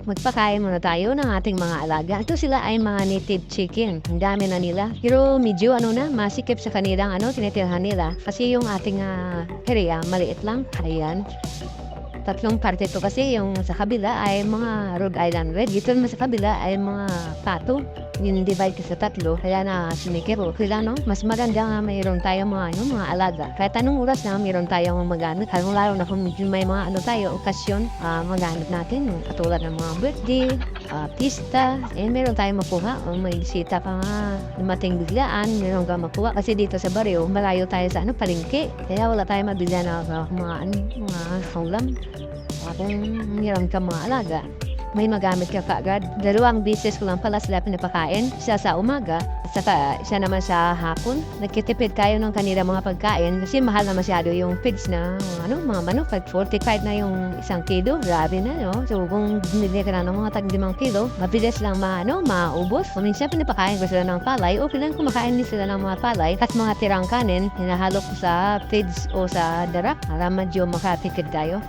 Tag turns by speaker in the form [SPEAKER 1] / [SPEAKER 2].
[SPEAKER 1] magpakain muna tayo ng ating mga alaga. Ito sila ay mga native chicken. Ang dami na nila. Pero medyo masikip sa kanilang tinitirhan nila. Kasi yung ating area, maliit lang. Ayan. Tatlong parte to kasi yung sa kabila ay mga Rhode Island Red. Dito naman sa kabila ay mga pato. Yung divide ka sa tatlo, kaya na sinikiro. Sila mas maganda nga mayroon tayong mga alaga. Kahit anong oras na mayroon tayong magamit. Lalo na kung may mga okasyon, magamit natin. Katulad ng mga birthday, pista, meron tayong makuha. O may bisita pa nga dumating biglaan, meron ka makuha. Kasi dito sa baryo, malayo tayo sa palengke. Kaya wala tayong mabigyan na mga ulam. Kung mayroon ka mga alaga, may magamit ka kaagad. 2 beses ko lang pala sila pinapakain. Isa sa umaga at saka isa naman sa hapon. Nagkitipid tayo ng kanila mga pagkain kasi mahal na masyado yung feeds na mga manok. 45 na yung 1 kilo. Grabe na, no? So kung binili ka na ng mga tag 5 kilo, mabilis lang maubos. Kung minsan pinapakain ko sila ng palay o pinang kumakain din sila ng mga palay at mga tirang kanin, hinahalo ko sa feeds o sa darak para medyo makatipid tayo.